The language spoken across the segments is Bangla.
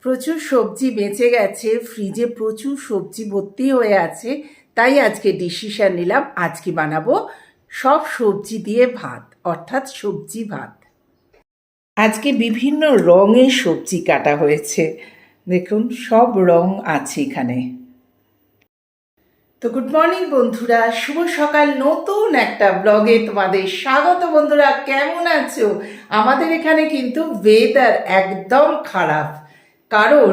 প্রচুর সবজি বেঁচে গেছে, ফ্রিজে প্রচুর সবজি ভর্তি হয়ে আছে। তাই আজকে ডিসিশন নিলাম আজকে বানাবো সব সবজি দিয়ে ভাত, অর্থাৎ সবজি ভাত। আজকে বিভিন্ন রঙের সবজি কাটা হয়েছে, দেখুন সব রং আছে এখানে। তো গুড মর্নিং বন্ধুরা, শুভ সকাল। নতুন একটা ব্লগে তোমাদের স্বাগত। বন্ধুরা কেমন আছো? আমাদের এখানে কিন্তু ওয়েদার একদম খারাপ, কারণ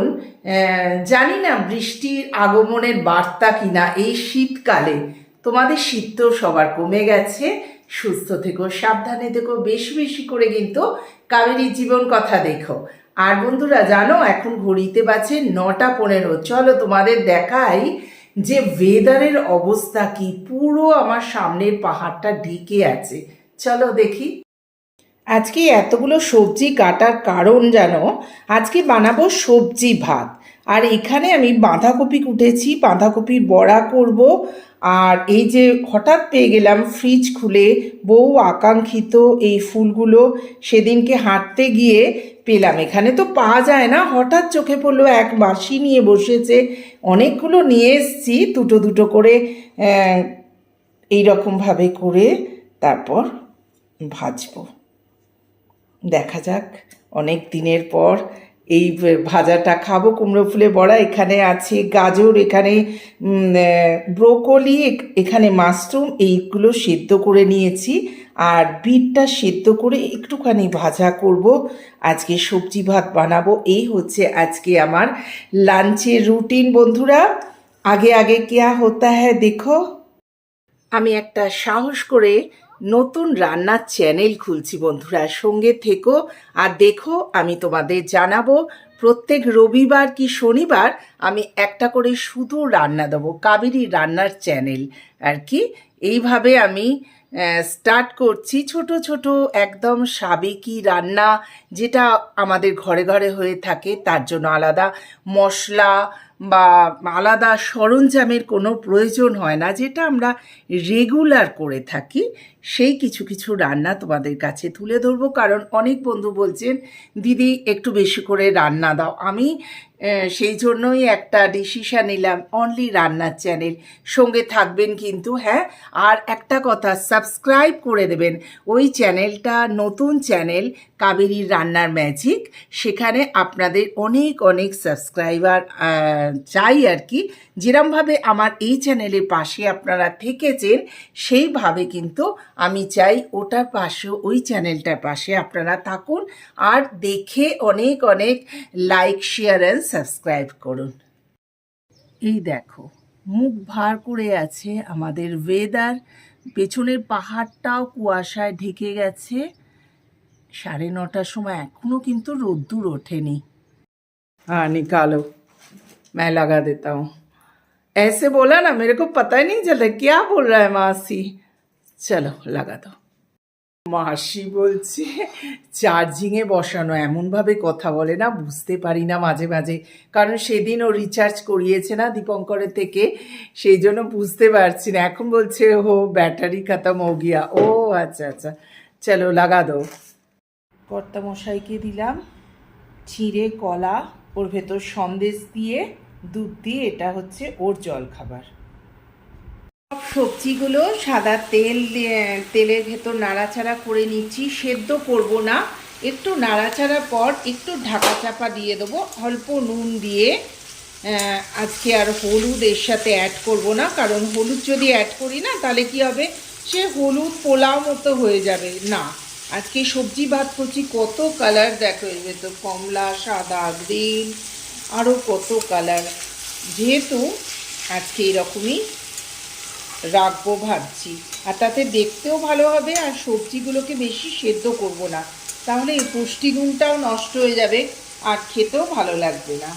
জানি না বৃষ্টির আগমনের বার্তা কিনা এই শীতকালে। তোমাদের শীত তো সবার কমে গেছে, সুস্থ থেকো, সাবধানে থেকো, বেশি বেশি করে কিন্তু কাবেরী জীবন কথা দেখো। আর বন্ধুরা জানো এখন ঘড়িতে বাজে 9:15। চলো তোমাদের দেখাই যে ওয়েদারের অবস্থা কি। পুরো আমার সামনের পাহাড়টা ঢেকে আছে, চলো দেখি। আজকে এতগুলো সবজি কাটার কারণ জানো, আজকে বানাবো সবজি ভাত। আর এখানে আমি বাঁধাকপি কুটেছি, বাঁধাকপির বড়া করব। আর এই যে হঠাৎ পেয়ে গেলাম ফ্রিজ খুলে বহু আকাঙ্ক্ষিত এই ফুলগুলো, সেদিনকে হাঁটতে গিয়ে পেলাম। এখানে তো পাওয়া যায় না, হঠাৎ চোখে পড়লো এক মাসি নিয়ে বসেছে। অনেকগুলো নিয়ে এসছি, দুটো দুটো করে এইরকমভাবে করে তারপর ভাজবো। দেখা যাক, অনেক দিনের পর এই ভাজাটা খাবো। কুমড়ো ফুলে বড়া, এখানে আছে গাজর, এখানে ব্রোকলি, এখানে মাশরুম, এইগুলো সেদ্ধ করে নিয়েছি। আর বিটটা সেদ্ধ করে একটুখানি ভাজা করব। আজকে সবজি ভাত বানাবো। এই হচ্ছে আজকে আমার লাঞ্চের রুটিন। বন্ধুরা আগে আগে क्या होता है দেখো। আমি একটা সাহস করে নতুন রান্নার চ্যানেল খুলছি বন্ধুরা, সঙ্গে থেকো আর দেখো। আমি তোমাদের জানাবো প্রত্যেক রবিবার কি শনিবার আমি একটা করে শুধু রান্না দেবো, কাবেরী রান্নার চ্যানেল আর কি। এইভাবে আমি স্টার্ট করছি ছোট ছোট একদম সাবেকি রান্না, যেটা আমাদের ঘরে ঘরে হয়ে থাকে। তার জন্য আলাদা মশলা বা আলাদা সরঞ্জামের কোনো প্রয়োজন হয় না, যেটা আমরা রেগুলার করে থাকি। সেই কিছু কিছু রান্না তোমাদের কাছে তুলে ধরবো, কারণ অনেক বন্ধু বলছেন দিদি একটু বেশি করে রান্না দাও। আমি সেই জন্যই একটা ডিসিশন নিলাম, অনলি রান্নার চ্যানেল। সঙ্গে থাকবেন কিন্তু, হ্যাঁ। আর একটা কথা, সাবস্ক্রাইব করে দেবেন ওই চ্যানেলটা, নতুন চ্যানেল কাবেরীর রান্নার ম্যাজিক। সেখানে আপনাদের অনেক অনেক সাবস্ক্রাইবার চাই আর কি। যেরমভাবে আমার এই চ্যানেলের পাশে আপনারা থেকেছেন, সেইভাবে কিন্তু আমি চাই ওটার পাশে, ওই চ্যানেলটার পাশে আপনারা থাকুন। আর দেখে অনেক অনেক লাইক, শেয়ার অ্যান্ড সাবস্ক্রাইব করুন। এই দেখো মুখ ভার করে আছে আমাদের ওয়েদার, পেছনের পাহাড়টাও কুয়াশায় ঢেকে গেছে। 9:30 সময়, এখনো কিন্তু রোদ্দুর ওঠেনি। हाँ निकालो, मैं लगा देता हूँ। ऐसे बोला ना, मेरे को पता ही नहीं चला क्या बोल रहा है मासी। चलो लगा दो। মাসি বলছে চার্জিংয়ে বসানো, এমনভাবে কথা বলে না, বুঝতে পারি না মাঝে মাঝে। কারণ সেদিন ও রিচার্জ করিয়েছে না দীপঙ্করের থেকে, সেই জন্য বুঝতে পারছি না। এখন বলছে ও ব্যাটারি খতম হো গিয়া। ও আচ্ছা আচ্ছা, চলো লাগা দো। কর্তা মশাইকে দিলাম চিঁড়ে কলা, ওর ভেতর সন্দেশ দিয়ে দুধ দিয়ে, এটা হচ্ছে ওর জল খাবার। সব সবজিগুলো সাদা তেলের ভেতর নাড়াচাড়া করে নিচ্ছি, সেদ্ধ করব না। একটু নাড়াচাড়ার পর একটু ঢাকা চাপা দিয়ে দেবো, অল্প নুন দিয়ে। আজকে আর হলুদ এর সাথে অ্যাড করব না, কারণ হলুদ যদি অ্যাড করি না তাহলে কি হবে, সে হলুদ পোলাও মতো হয়ে যাবে না। আজকে সবজি ভাত করছি, কত কালার দেখো এর ভেতর, কমলা, সাদা, গ্রিন, আরও কত কালার। যেহেতু আজকে এরকমই রাখবো ভাবছি, আর তাতে দেখতেও ভালো হবে। আর সবজিগুলোকে বেশি সেদ্ধ করব না, তাহলে এই পুষ্টিগুণটাও নষ্ট হয়ে যাবে আর খেতেও ভালো লাগবে না।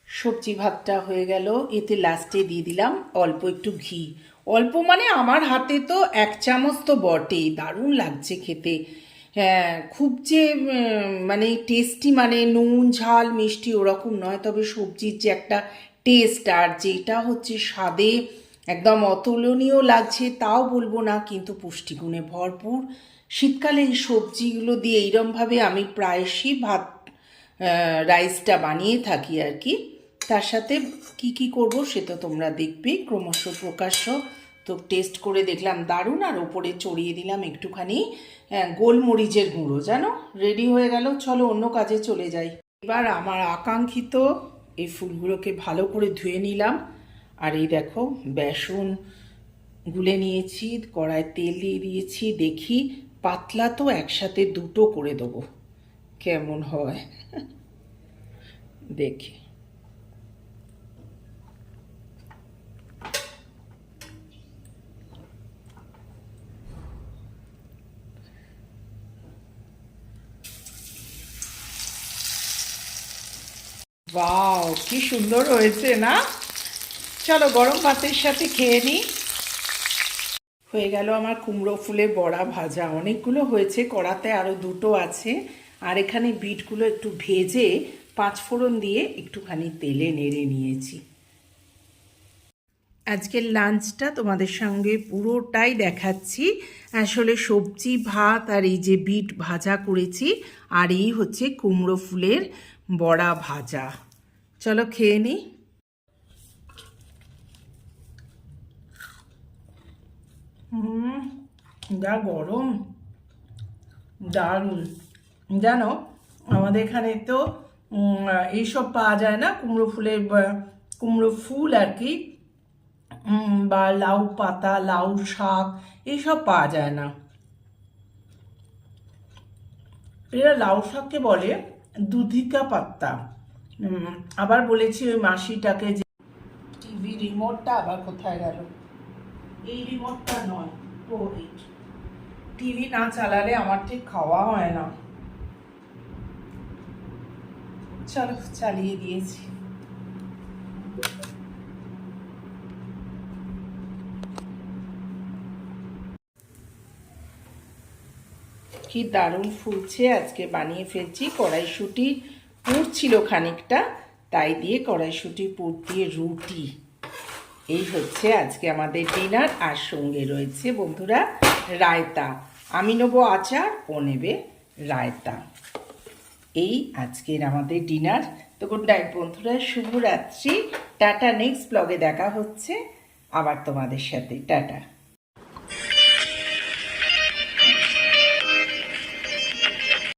সবজি ভাতটা হয়ে গেল, এতে লাস্টে দিয়ে দিলাম অল্প একটু ঘি। অল্প মানে আমার হাতে তো 1 চামচ তো বটেই, দারুণ লাগছে খেতে। হ্যাঁ, খুব যে মানে টেস্টি, মানে নুন ঝাল মিষ্টি ওরকম নয়, তবে সবজির যে একটা টেস্ট, আর যেটা হচ্ছে স্বাদে একদম অতুলনীয় লাগছে তাও বলবো না, কিন্তু পুষ্টিগুণে ভরপুর। শীতকালে এই সবজিগুলো দিয়ে এইরমভাবে আমি প্রায়শই ভাত রাইসটা বানিয়ে থাকি আর কি। তার সাথে কি কি করব সে তো তোমরা দেখবেই ক্রমশ প্রকাশ্য। তো টেস্ট করে দেখলাম দারুণ, আর ওপরে চড়িয়ে দিলাম একটুখানি গোলমরিচের গুঁড়ো। জানো, রেডি হয়ে গেল। চলো অন্য কাজে চলে যাই। এবার আমার আকাঙ্ক্ষিত এই ফুলগুলোকে ভালো করে ধুয়ে নিলাম। আর এই দেখো বেসন গুলে নিয়েছি, কড়ায় তেল দিয়ে দিয়েছি। দেখি পাতলা তো একসাথে দুটো করে দেবো, কেমন হয় দেখি। বাও, কি সুন্দর হয়েছে না? চলো গরম ভাতের সাথে খেয়ে নিই। হয়ে গেল আমার কুমড়ো ফুলে বড়া ভাজা। অনেকগুলো হয়েছে, কড়াতে আরও দুটো আছে। আর এখানে বিটগুলো একটু ভেজে পাঁচফোড়ন দিয়ে একটুখানি তেলে নেড়ে নিয়েছি। আজকের লাঞ্চটা তোমাদের সঙ্গে পুরোটাই দেখাচ্ছি। আসলে সবজি ভাত আর এই যে বিট ভাজা করেছি, আর এই হচ্ছে কুমড়ো ফুলের বড়া ভাজা। চলো খেয়ে নিই। যা গরম, দারুণ। জানো, আমাদের এখানে তো এইসব পাওয়া যায় না, কুমড়ো ফুল আর কি, বা লাউ পাতা, লাউ শাক, এইসব পাওয়া যায় না। এরা লাউ শাককে বলে দুধিকা পাত্তা। আবার বলেছি ওই মাসিটাকে যে টিভি রিমোটটা আবার কোথায় গেল? এই রিমোটটা নয়, ও টিভি না চালালে আমার ঠিক খাওয়া হয় না। চলো চালিয়ে দিয়েছি। কি দারুণ ফুলছে। আজকে বানিয়ে ফেলছি কড়াইশুঁটি। পুর ছিল খানিকটা, তাই দিয়ে কড়াইশুঁটি পুর দিয়ে রুটি। এই হচ্ছে আজকে আমাদের ডিনার। আর সঙ্গে রয়েছে বন্ধুরা রায়তা। আমি নেবো আচার, ও নেবে রায়তা। এই আজকের আমাদের ডিনার। তো গুড নাইট বন্ধুরা, শুভরাত্রি, টাটা। নেক্সট ব্লগে দেখা হচ্ছে আবার তোমাদের সাথে, টাটা।